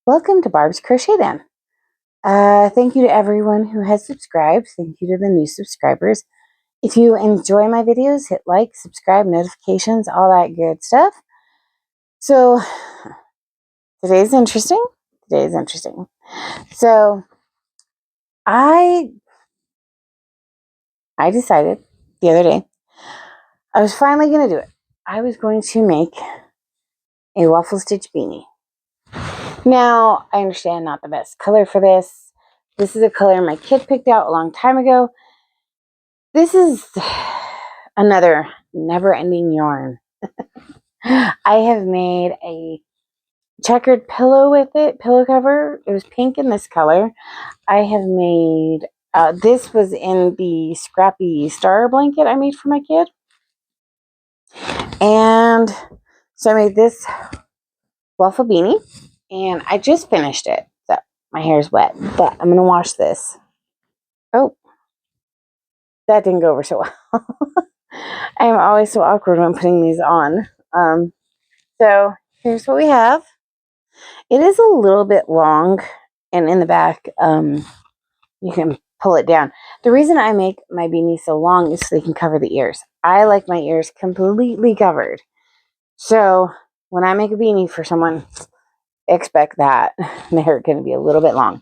Welcome to Barb's Crochet Den. Thank you to everyone who has subscribed. Thank you to the new subscribers. If you enjoy my videos, hit like, subscribe, notifications, all that good stuff. So today's interesting. So I decided the other day I was finally going to do it. I was going to make a waffle stitch beanie. Now, I understand not the best color for this. This is a color my kid picked out a long time ago. This is another never-ending yarn. I have made a checkered pillow with it, pillow cover. It was pink in this color. I have made, this was in the scrappy star blanket I made for my kid. And so I made this waffle beanie, and I just finished it. So my hair is wet, but I'm going to wash this. Oh, that didn't go over so well. I'm always so awkward when putting these on. So here's what we have. It is a little bit long, and in the back, you can pull it down. The reason I make my beanie so long is so they can cover the ears. I like my ears completely covered. So when I make a beanie for someone, expect that they're going to be a little bit long.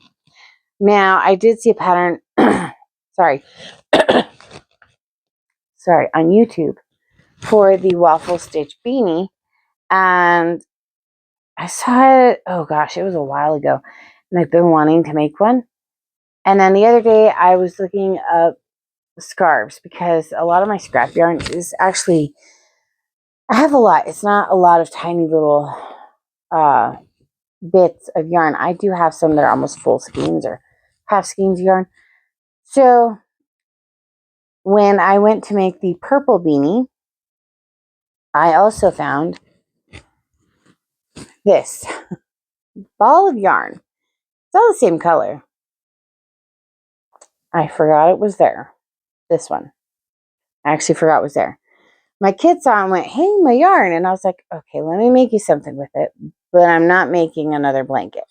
Now, I did see a pattern, sorry, on YouTube for the waffle stitch beanie, and I saw it, oh gosh, it was a while ago, and I've been wanting to make one. And then the other day I was looking up scarves because a lot of my scrap yarn is actually, I have a lot. It's not a lot of tiny little bits of yarn. I do have some that are almost full skeins or half skeins of yarn. So when I went to make the purple beanie, I also found this ball of yarn. It's all the same color. I forgot it was there. This one. I actually forgot it was there. My kid saw it and went, hey, my yarn. And I was like, okay, let me make you something with it. But I'm not making another blanket.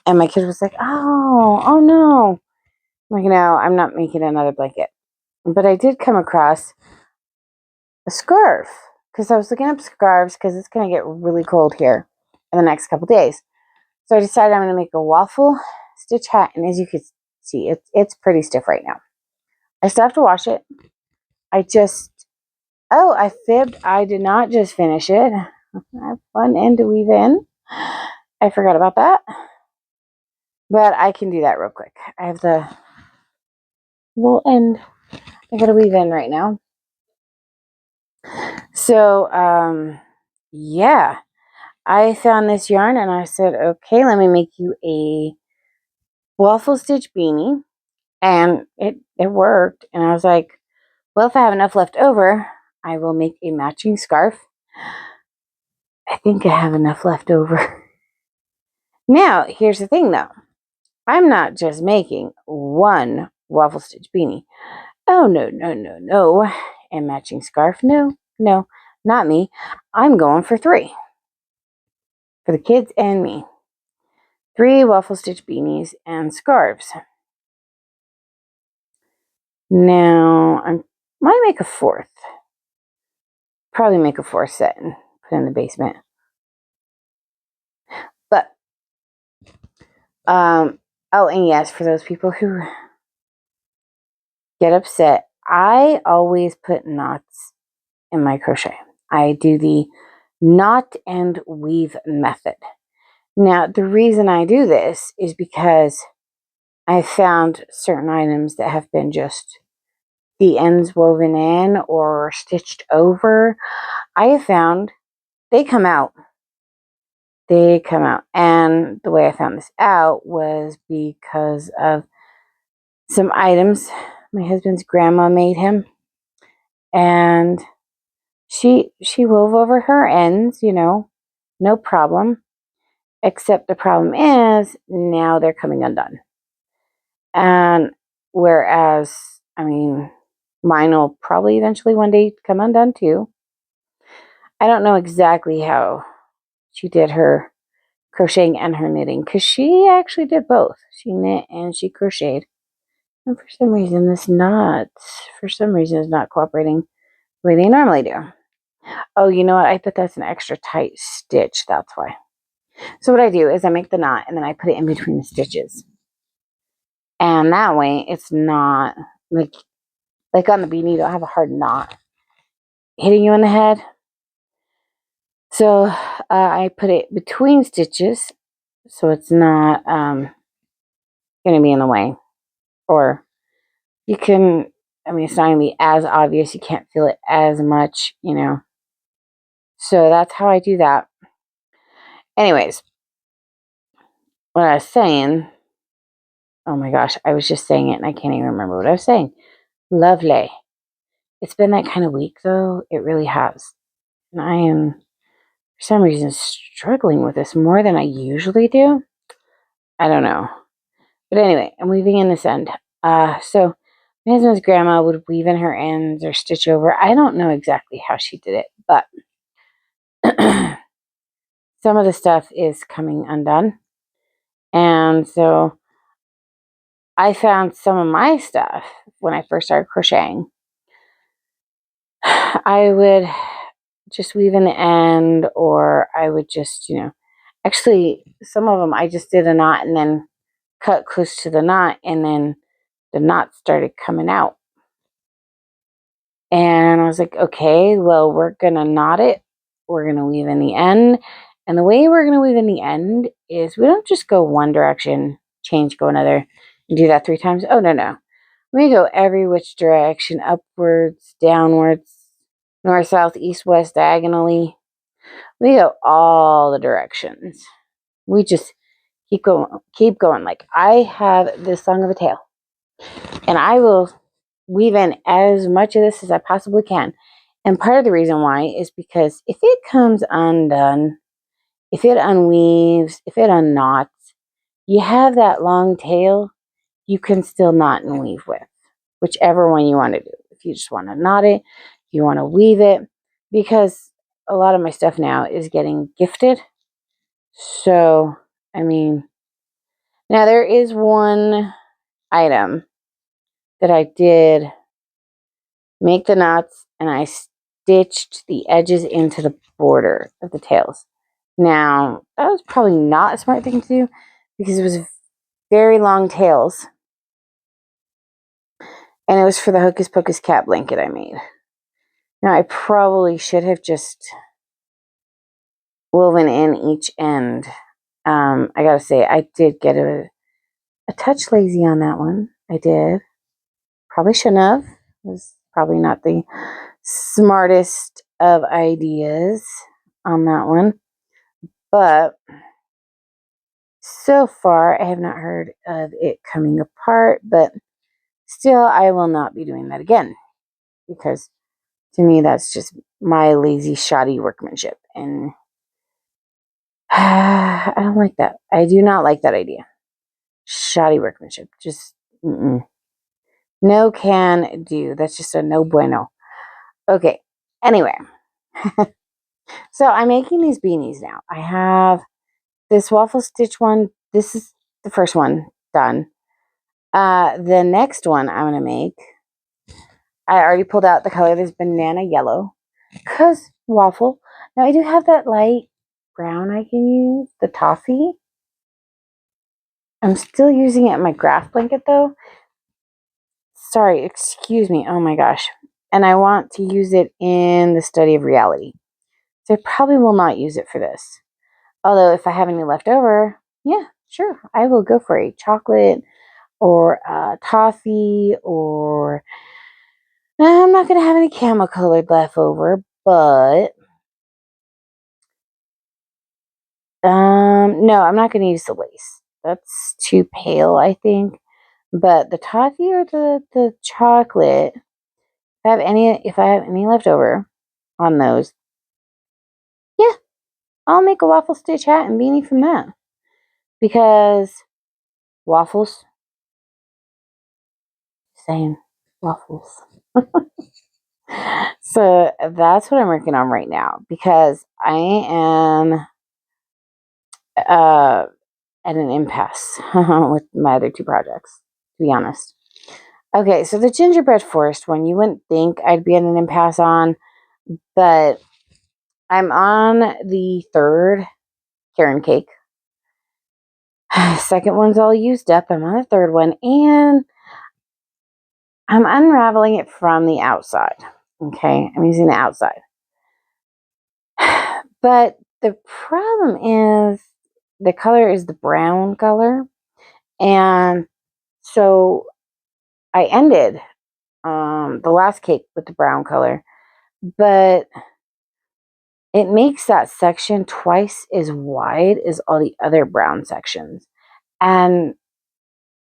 And my kid was like, oh no. I'm like, no, I'm not making another blanket. But I did come across a scarf because I was looking up scarves because it's going to get really cold here in the next couple days. So I decided I'm going to make a waffle stitch hat. And as you can see, it's pretty stiff right now. I still have to wash it. I fibbed. I did not just finish it. I have one end to weave in. I forgot about that. But I can do that real quick. I have the little end I gotta weave in right now. So, yeah. I found this yarn and I said, okay, let me make you a waffle stitch beanie. And it worked. And I was like, well, if I have enough left over, I will make a matching scarf. I think I have enough left over. Now, here's the thing though. I'm not just making one waffle stitch beanie. Oh, no. And matching scarf. No, not me. I'm going for 3. For the kids and me. 3 waffle stitch beanies and scarves. Now, I might make a 4th. Probably make a 4th set and put it in the basement. But, oh, and yes, for those people who get upset, I always put knots in my crochet. I do the knot and weave method. Now, the reason I do this is because I found certain items that have been just the ends woven in or stitched over. I have found they come out. And the way I found this out was because of some items my husband's grandma made him. And she wove over her ends, no problem. Except the problem is now they're coming undone. And whereas, mine will probably eventually one day come undone too. I don't know exactly how she did her crocheting and her knitting, because she actually did both. She knit and she crocheted. And for some reason, is not cooperating the way they normally do. Oh, you know what? I bet that's an extra tight stitch. That's why. So what I do is I make the knot and then I put it in between the stitches. And that way it's not like on the beanie, you don't have a hard knot hitting you in the head. So I put it between stitches so it's not going to be in the way. Or you can, it's not going to be as obvious. You can't feel it as much, So that's how I do that. Anyways, what I was saying, oh my gosh, I was just saying it and I can't even remember what I was saying. Lovely. It's been that kind of week though. It really has. And I am, for some reason, struggling with this more than I usually do. I don't know. But anyway, I'm weaving in this end. So my husband's grandma would weave in her ends or stitch over. I don't know exactly how she did it, but some of the stuff is coming undone. And so I found some of my stuff when I first started crocheting. I would just weave in the end, or I would just, actually some of them I just did a knot and then cut close to the knot, and then the knot started coming out. And I was like, okay, well, we're going to knot it. We're going to weave in the end. And the way we're going to weave in the end is we don't just go one direction, change, go another, and do that 3 times. Oh, no. We go every which direction, upwards, downwards, north, south, east, west, diagonally. We go all the directions. We just keep going. Like I have this long of a tail, and I will weave in as much of this as I possibly can. And part of the reason why is because if it comes undone, if it unweaves, if it unknots, you have that long tail you can still knot and weave with, whichever one you want to do. If you just want to knot it, you want to weave it, because a lot of my stuff now is getting gifted. So, now there is one item that I did make the knots and I stitched the edges into the border of the tails. Now, that was probably not a smart thing to do because it was very long tails. And it was for the Hocus Pocus cat blanket I made. Now, I probably should have just woven in each end. I gotta say, I did get a touch lazy on that one. I did. Probably shouldn't have. It was probably not the smartest of ideas on that one. But so far, I have not heard of it coming apart. But still, I will not be doing that again. Because to me, that's just my lazy, shoddy workmanship. And I don't like that. I do not like that idea. Shoddy workmanship. Just, no can do. That's just a no bueno. Okay. Anyway. So I'm making these beanies now. I have this waffle stitch one. This is the first one done. The next one I'm going to make, I already pulled out the color. There's banana yellow. Because waffle. Now I do have that light brown I can use. The toffee. I'm still using it in my graph blanket though. Sorry, excuse me. Oh my gosh. And I want to use it in the study of reality. So I probably will not use it for this. Although if I have any left over, yeah, sure. I will go for a chocolate or a toffee, or I'm not going to have any camel colored left over, but no, I'm not going to use the lace. That's too pale, I think. But the toffee or the chocolate, if I have any left over on those, yeah, I'll make a waffle stitch hat and beanie from that. Because waffles, saying waffles. So that's what I'm working on right now, because I am at an impasse with my other two projects, to be honest. Okay, so the gingerbread forest one, you wouldn't think I'd be at an impasse on, but I'm on the third Karen cake. Second one's all used up. I'm on the third one, and I'm unraveling it from the outside. Okay, I'm using the outside. But the problem is the color is the brown color. And so I ended the last cake with the brown color, but it makes that section twice as wide as all the other brown sections. And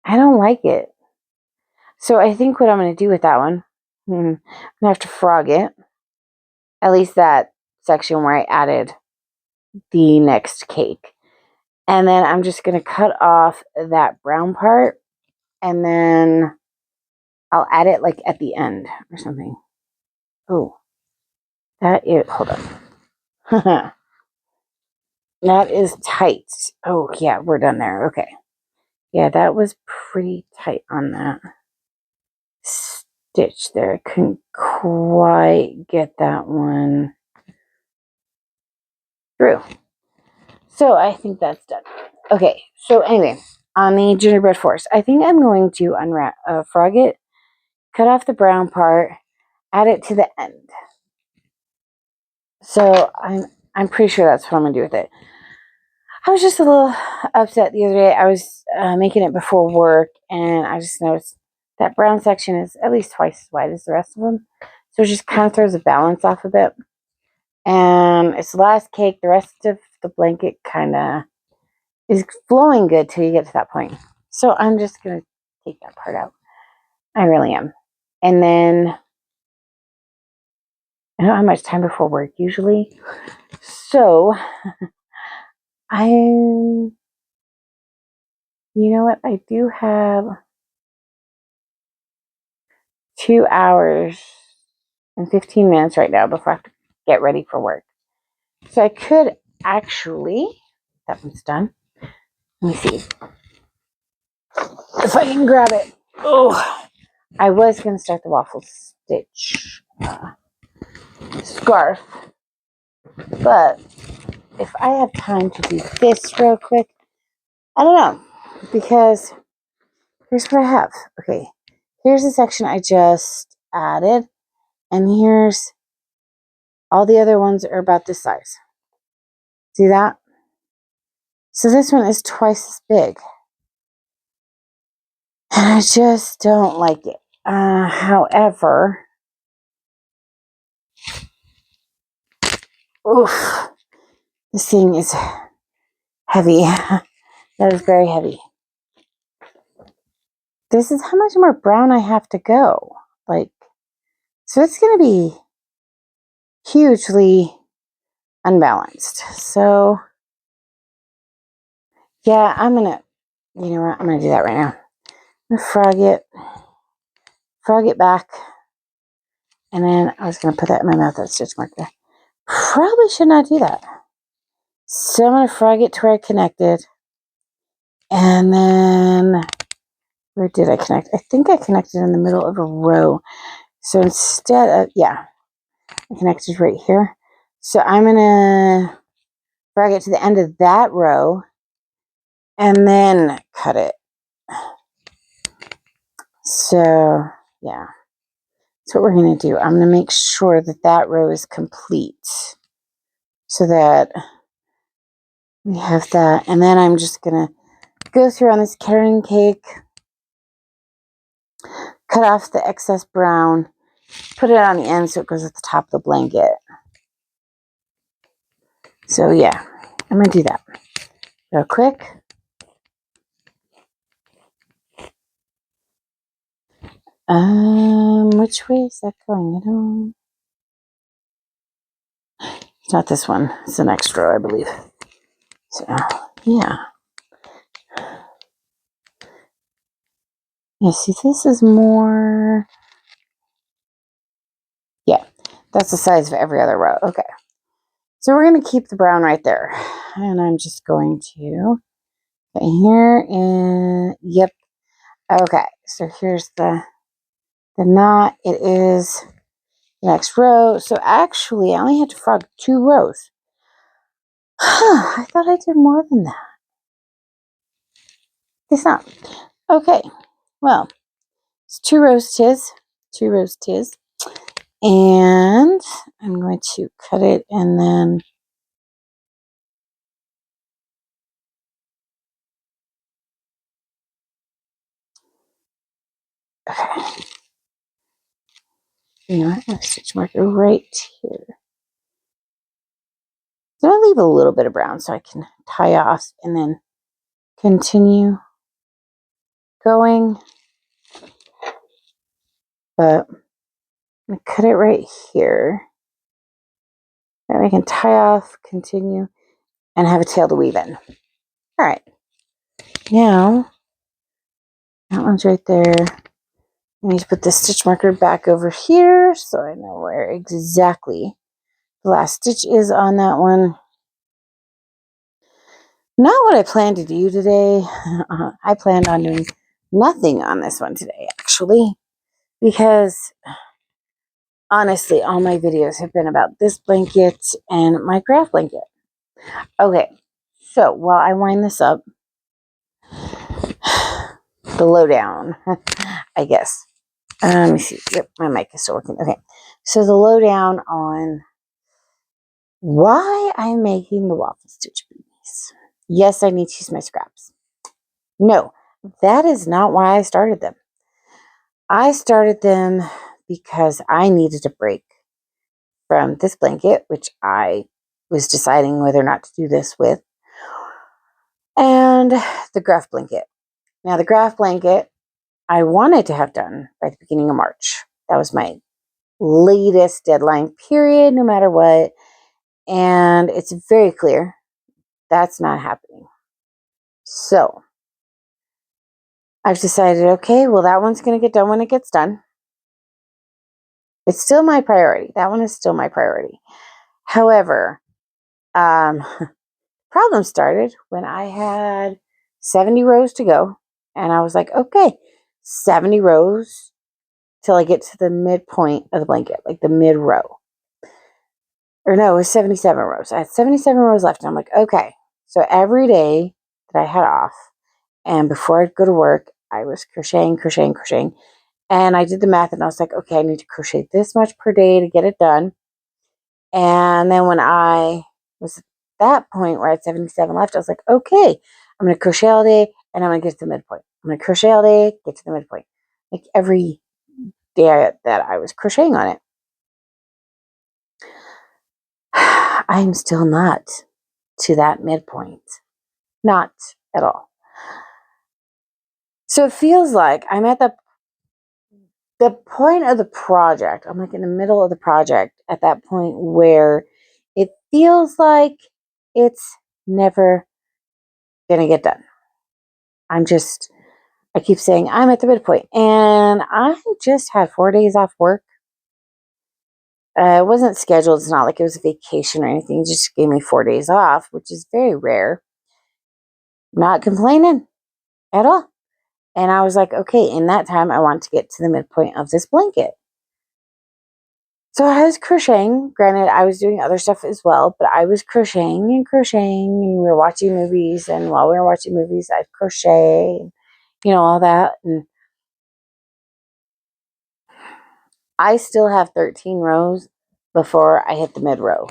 I don't like it. So I think what I'm going to do with that one, I'm going to have to frog it. At least that section where I added the next cake. And then I'm just going to cut off that brown part. And then I'll add it like at the end or something. Oh, that is, hold on. That is tight. Oh, yeah, we're done there. Okay. Yeah, that was pretty tight on that stitch there. I couldn't quite get that one through. So I think that's done. Okay, so anyway, on the gingerbread forest, I think I'm going to frog it, cut off the brown part, add it to the end. So I'm pretty sure that's what I'm gonna do with it. I was just a little upset the other day. I was making it before work, and I just noticed that brown section is at least twice as wide as the rest of them. So it just kind of throws the balance off a bit. And it's the last cake. The rest of the blanket kind of is flowing good till you get to that point. So I'm just going to take that part out. I really am. And then I don't have much time before work usually. So you know what? I do have 2 hours and 15 minutes right now before I have to get ready for work. So I could actually, that one's done. Let me see if I can grab it. Oh, I was going to start the waffle stitch scarf, but if I have time to do this real quick, I don't know, because here's what I have. Okay, here's the section I just added, and here's all the other ones are about this size. See that? So this one is twice as big, and I just don't like it. However, oof, this thing is heavy. That is very heavy. This is how much more brown I have to go. Like, so it's going to be hugely unbalanced. So, yeah, you know what? I'm going to do that right now. I'm going to frog it back. And then I was going to put that in my mouth, that stitch mark there. Probably should not do that. So I'm going to frog it to where I connected. And then, where did I connect? I think I connected in the middle of a row. So instead of, yeah, I connected right here. So I'm going to frog it to the end of that row and then cut it. So, yeah, that's what we're going to do. I'm going to make sure that that row is complete so that we have that. And then I'm just going to go through on this carrot cake, cut off the excess brown, put it on the end so it goes at the top of the blanket. So, yeah, I'm going to do that real quick. Which way is that going? I don't. It's not this one. It's the next row, I believe. So, yeah. Yeah, see, this is more. Yeah, that's the size of every other row. Okay. So we're going to keep the brown right there. And I'm just going to put here and yep. Okay, so here's the knot. It is the next row. So actually, I only had to frog 2 rows. I thought I did more than that. It's not. Okay, well, it's 2 rows tis. 2 rows tis. And I'm going to cut it and then okay. You know what? I'm going to stitch marker right here. So I'll leave a little bit of brown so I can tie off and then continue going. But I'm going to cut it right here. Then we can tie off, continue, and have a tail to weave in. All right. Now, that one's right there. I need to put the stitch marker back over here so I know where exactly the last stitch is on that one. Not what I planned to do today. I planned on doing nothing on this one today, actually, because honestly, all my videos have been about this blanket and my craft blanket. Okay, so while I wind this up, the lowdown, I guess. Let me see. Yep, my mic is still working. Okay, so the lowdown on why I'm making the waffle stitch beanies. Yes, I need to use my scraps. No, that is not why I started them. I started them because I needed a break from this blanket, which I was deciding whether or not to do this with, and the graph blanket. Now, the graph blanket I wanted to have done by the beginning of March. That was my latest deadline period, no matter what. And it's very clear that's not happening. So I've decided, okay, well, that one's going to get done when it gets done. It's still my priority. That one is still my priority. However, problem started when I had 70 rows to go. And I was like, okay, 70 rows till I get to the midpoint of the blanket, like the mid row. Or no, it was 77 rows. I had 77 rows left. And I'm like, okay. So every day that I had off, and before I'd go to work, I was crocheting. And I did the math and I was like, okay, I need to crochet this much per day to get it done. And then when I was at that point where I had 77 left, I was like, okay, I'm going to crochet all day and I'm going to get to the midpoint. I'm going to crochet all day, get to the midpoint. Like every day that I was crocheting on it. I'm still not to that midpoint. Not at all. So it feels like I'm at the point of the project. I'm like in the middle of the project at that point where it feels like it's never going to get done. I keep saying I'm at the midpoint, and I just had 4 days off work. It wasn't scheduled. It's not like it was a vacation or anything. It just gave me 4 days off, which is very rare. Not complaining at all. And I was like, okay, in that time, I want to get to the midpoint of this blanket. So I was crocheting. Granted, I was doing other stuff as well, but I was crocheting, and we were watching movies. And while we were watching movies, I'd crochet, all that. And I still have 13 rows before I hit the mid row.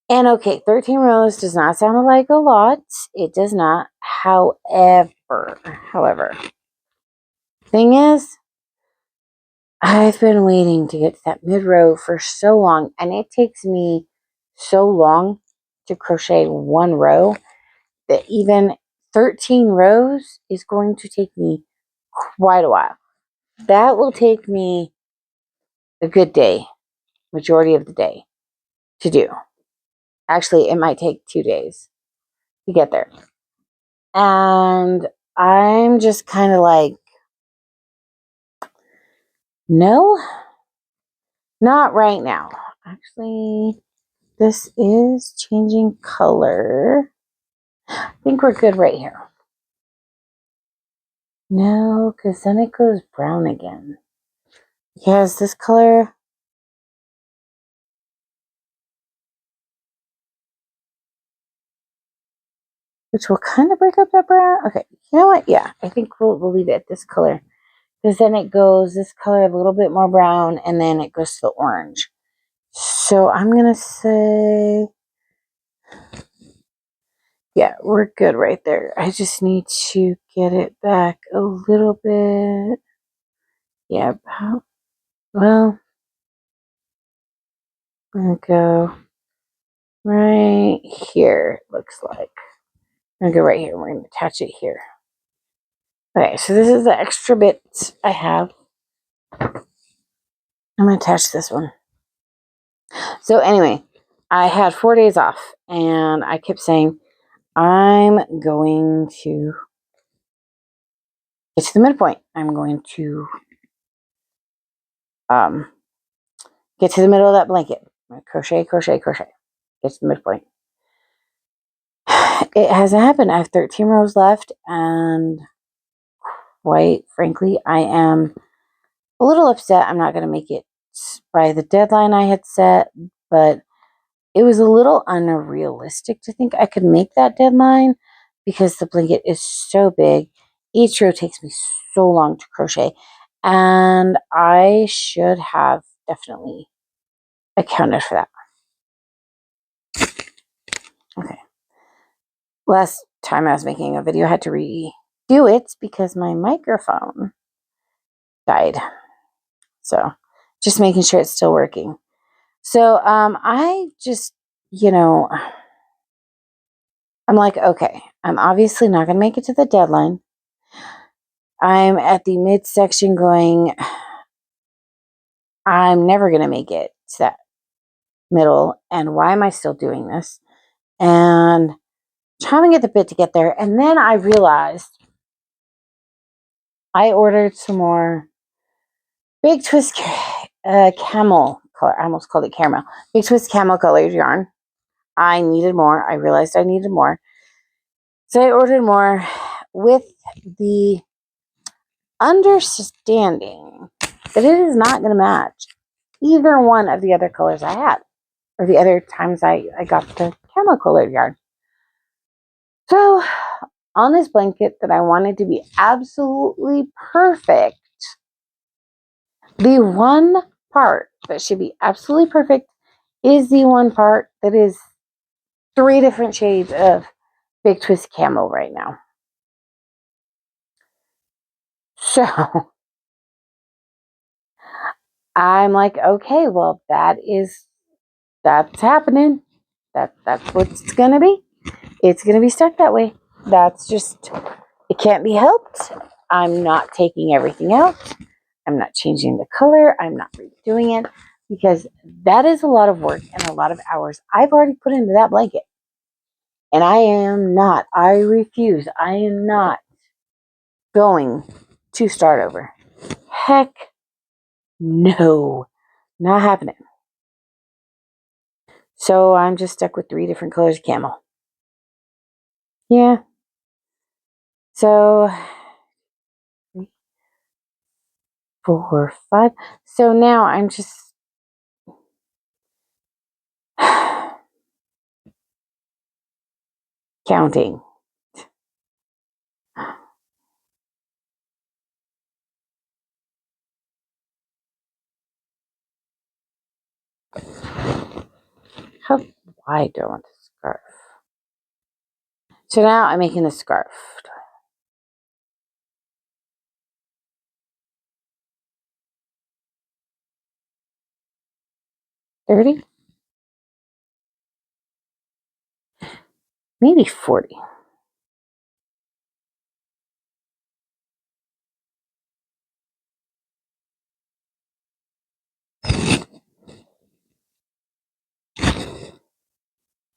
And okay, 13 rows does not sound like a lot. It does not. However, thing is, I've been waiting to get to that mid row for so long, and it takes me so long to crochet one row that even 13 rows is going to take me quite a while. That will take me a good day, majority of the day, to do. Actually, it might take 2 days to get there. And I'm just kind of like, no, not right now. actually, this is changing color. I think we're good right here. No, because then it goes brown again. Yes, this color. Which will kind of break up that brown. Okay, you know what? Yeah, I think we'll leave it at this color. Because then it goes this color a little bit more brown, and then it goes to the orange. So I'm going to say, yeah, we're good right there. I just need to get it back a little bit. Yeah, well, I'm going to go right here, it looks like. I'm going to go right here. We're going to attach it here. Okay, so this is the extra bit I have. I'm going to attach this one. So anyway, I had 4 days off, and I kept saying, I'm going to get to the midpoint. I'm going to get to the middle of that blanket. Crochet, crochet, crochet. Get to the midpoint. It hasn't happened. I have 13 rows left, and quite frankly, I am a little upset. I'm not going to make it by the deadline I had set, but it was a little unrealistic to think I could make that deadline because the blanket is so big. Each row takes me so long to crochet, and I should have definitely accounted for that. Okay. Last time I was making a video, I had to redo it because my microphone died. So just making sure it's still working. So I just, I'm like, okay, I'm obviously not going to make it to the deadline. I'm at the midsection going, I'm never going to make it to that middle. And why am I still doing this? And chomping at the bit to get there. And then I realized I ordered some more Big Twist camel color. I almost called it caramel. Big Twist camel colored yarn. I needed more. I realized I needed more. So I ordered more with the understanding that it is not going to match either one of the other colors I had, or the other times I got the camel colored yarn. So on this blanket that I wanted to be absolutely perfect, the one part that should be absolutely perfect is the one part that is 3 different shades of Big Twist Camel right now. So I'm like, okay, well, that's happening. That's what it's gonna be. It's gonna be stuck that way. That's just, it can't be helped. I'm not taking everything out. I'm not changing the color. I'm not redoing it because that is a lot of work and a lot of hours I've already put into that blanket. And I refuse. I am not going to start over. Heck no, not happening. So I'm just stuck with 3 different colors of camel. Yeah. So 3, 4, 5. So now I'm just counting. How wide do I want this scarf? So now I'm making the scarf. 30? Maybe 40.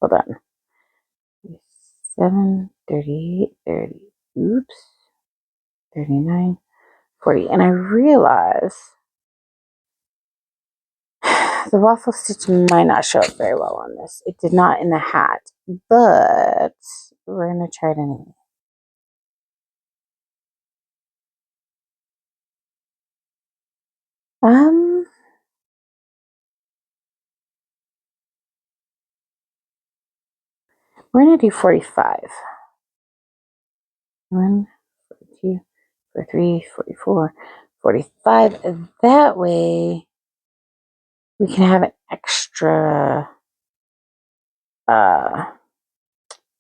Hold on. 7, 38, 30. Oops. 39, 40. And I realize the waffle stitch might not show up very well on this. It did not in the hat, but we're going to try it anyway. We're going to do 45. 1, 42, 43, 44, 45. That way we can have an extra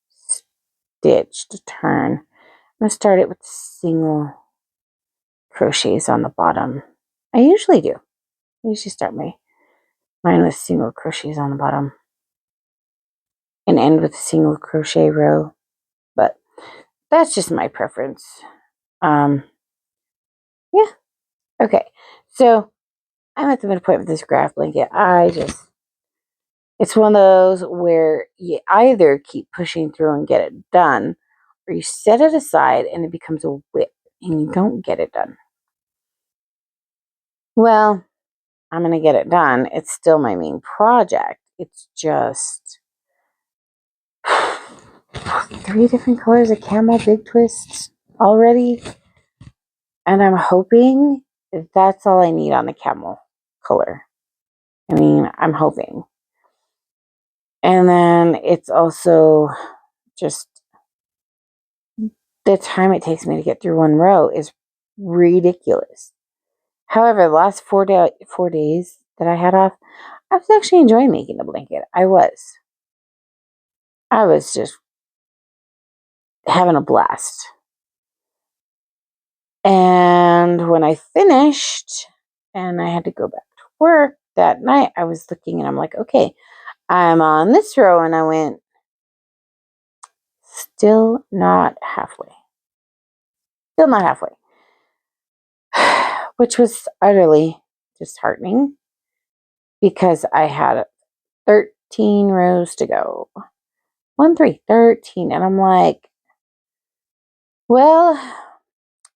stitch to turn. I'm going to start it with single crochets on the bottom. I usually do. I usually start mine with single crochets on the bottom and end with a single crochet row, but that's just my preference. Yeah. Okay. So I'm at the midpoint with this graph blanket. It's one of those where you either keep pushing through and get it done, or you set it aside and it becomes a whip and you don't get it done. Well, I'm going to get it done. It's still my main project. It's just 3 different colors of camel big twists already. And I'm hoping that's all I need on the camel color. I mean, I'm hoping. And then it's also just the time it takes me to get through one row is ridiculous. However, the last 4 days that I had off, I was actually enjoying making the blanket. I was just having a blast. And when I finished and I had to go back to work that night, I was looking and I'm like, okay, I'm on this row. And I went, still not halfway. Still not halfway. Which was utterly disheartening because I had 13 rows to go. 1, 3, 13. And I'm like, well,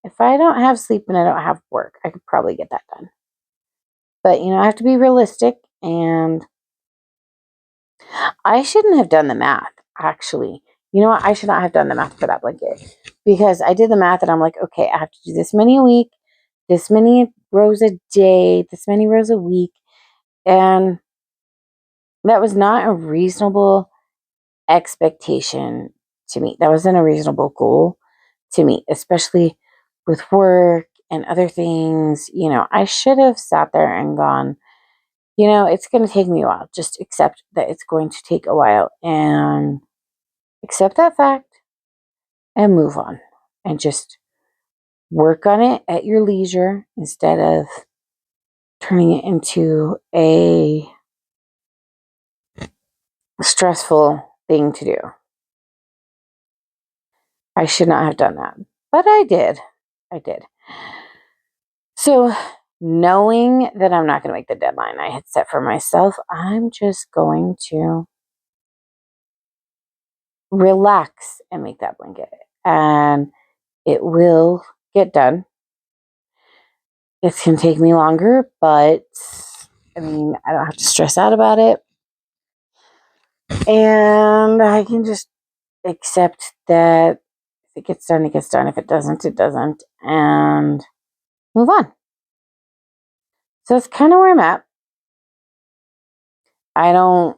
if I don't have sleep and I don't have work, I could probably get that done. But, I have to be realistic, and I shouldn't have done the math, actually. You know what? I should not have done the math for that blanket because I did the math and I'm like, okay, I have to do this many a week, this many rows a day, this many rows a week. And that was not a reasonable expectation to meet. That wasn't a reasonable goal to meet, especially with work and other things. I should have sat there and gone, it's going to take me a while. Just accept that it's going to take a while and accept that fact and move on and just work on it at your leisure instead of turning it into a stressful thing to do. I should not have done that, but I did. So knowing that I'm not going to make the deadline I had set for myself, I'm just going to relax and make that blanket. And it will get done. It's going to take me longer, but I mean, I don't have to stress out about it. And I can just accept that if it gets done, it gets done. If it doesn't, it doesn't. And move on. So that's kind of where I'm at. I don't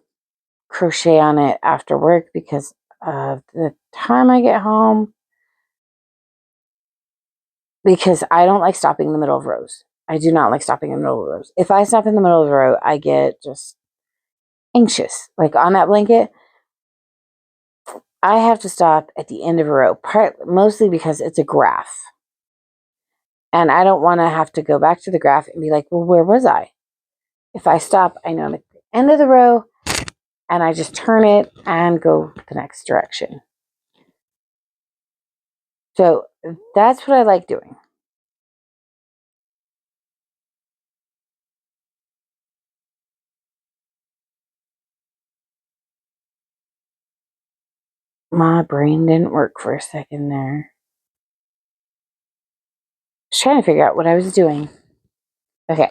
crochet on it after work because of the time I get home. Because I don't like stopping in the middle of rows. I do not like stopping in the middle of rows. If I stop in the middle of the row, I get just anxious. Like on that blanket, I have to stop at the end of a row, mostly because it's a graph. And I don't want to have to go back to the graph and be like, well, where was I? If I stop, I know I'm at the end of the row and I just turn it and go the next direction. So that's what I like doing. My brain didn't work for a second there. I was trying to figure out what I was doing. Okay.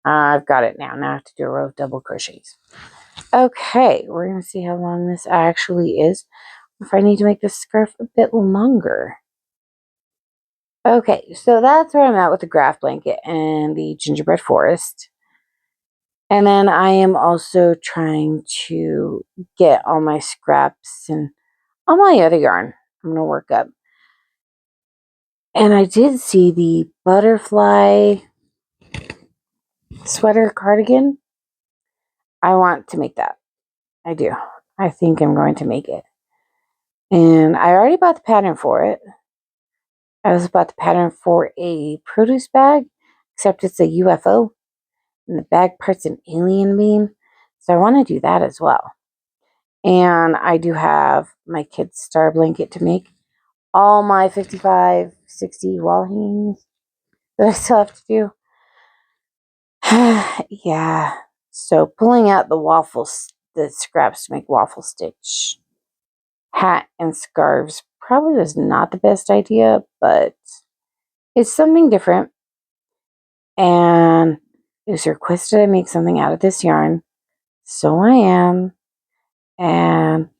I've got it now. Now I have to do a row of double crochets. Okay, we're going to see how long this actually is. If I need to make this scarf a bit longer. Okay, so that's where I'm at with the graph blanket and the gingerbread forest. And then I am also trying to get all my scraps and all my other yarn I'm going to work up. And I did see the butterfly sweater cardigan. I want to make that. I do. I think I'm going to make it. And I already bought the pattern for it. I also bought the pattern for a produce bag, except it's a UFO. And the bag part's an alien beam. So I want to do that as well. And I do have my kid's star blanket to make. All my 55, 60 wall hangings that I still have to do. Yeah. So pulling out the scraps to make waffle stitch hat and scarves probably was not the best idea, but it's something different. And it was requested I make something out of this yarn. So I am. And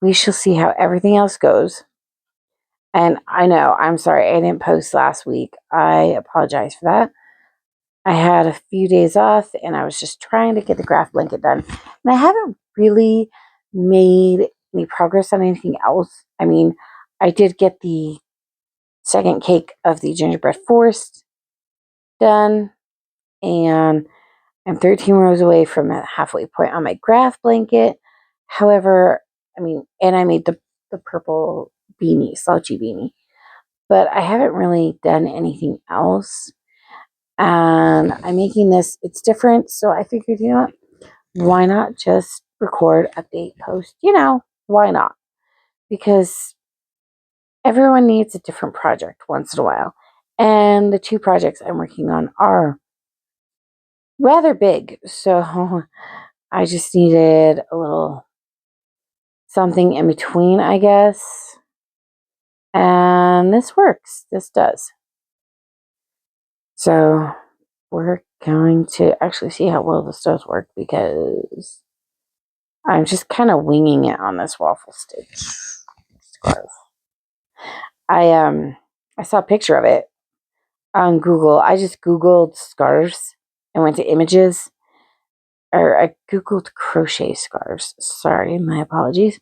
we shall see how everything else goes. And I know, I'm sorry, I didn't post last week. I apologize for that. I had a few days off and I was just trying to get the graph blanket done. And I haven't really made any progress on anything else. I mean, I did get the second cake of the gingerbread forest done. And I'm 13 rows away from a halfway point on my graph blanket. However, I mean, and I made the purple beanie, slouchy beanie. But I haven't really done anything else. And I'm making this, it's different. So I figured, you know what? Why not just record, update, post? You know, why not? Because everyone needs a different project once in a while. And the two projects I'm working on are rather big. So I just needed a little something in between, I guess. And this works. This does. So we're going to actually see how well this does work because I'm just kind of winging it on this waffle stitch scarf. I saw a picture of it on Google. I just Googled scarves and went to images, or I Googled crochet scarves. Sorry, my apologies.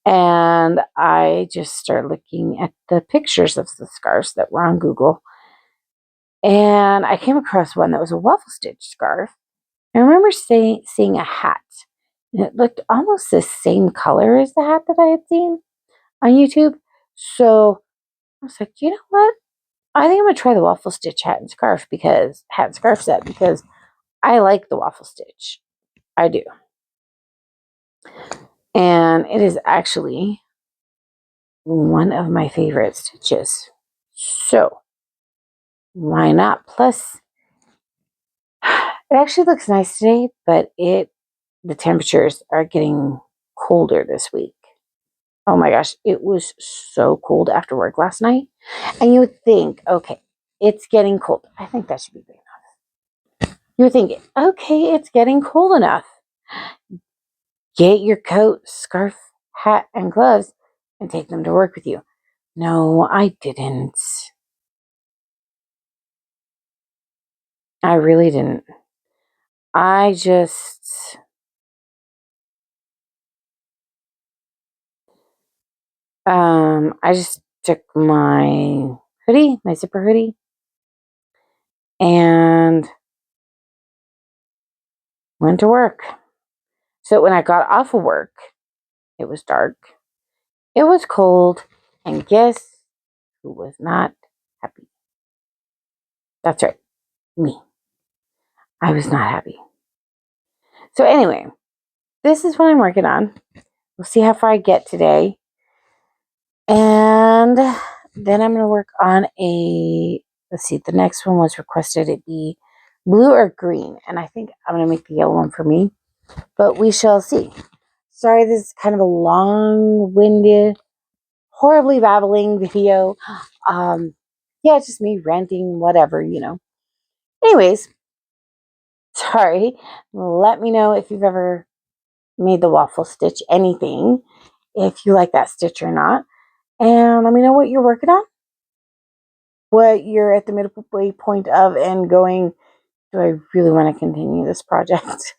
And I just started looking at the pictures of the scarves that were on Google. And I came across one that was a waffle stitch scarf. I remember seeing a hat. And it looked almost the same color as the hat that I had seen on YouTube. So I was like, you know what? I think I'm going to try the waffle stitch hat and scarf set because I like the waffle stitch. I do. And it is actually one of my favorite stitches. So why not? Plus, it actually looks nice today, but the temperatures are getting colder this week. Oh my gosh, it was so cold after work last night. And you would think, okay, it's getting cold. I think that should be big enough. You're thinking, okay, it's getting cold enough. Get your coat, scarf, hat, and gloves and take them to work with you. No, I didn't. I really didn't. I just took my hoodie, my zipper hoodie, and went to work. So when I got off of work, it was dark, it was cold, and guess who was not happy? That's right, me. I was not happy. So anyway, this is what I'm working on. We'll see how far I get today. And then I'm going to work on let's see, the next one was requested it be blue or green. And I think I'm going to make the yellow one for me. But we shall see. Sorry, this is kind of a long-winded, horribly babbling video. Yeah, it's just me ranting, whatever, you know. Anyways, Sorry. Let me know if you've ever made the waffle stitch, anything, if you like that stitch or not. And let me know what you're working on, what you're at the midway point of, and going, do I really want to continue this project?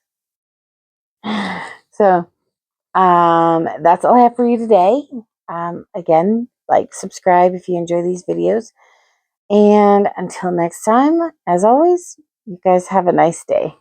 So, that's all I have for you today. Again, like, subscribe if you enjoy these videos. And until next time, as always, you guys have a nice day.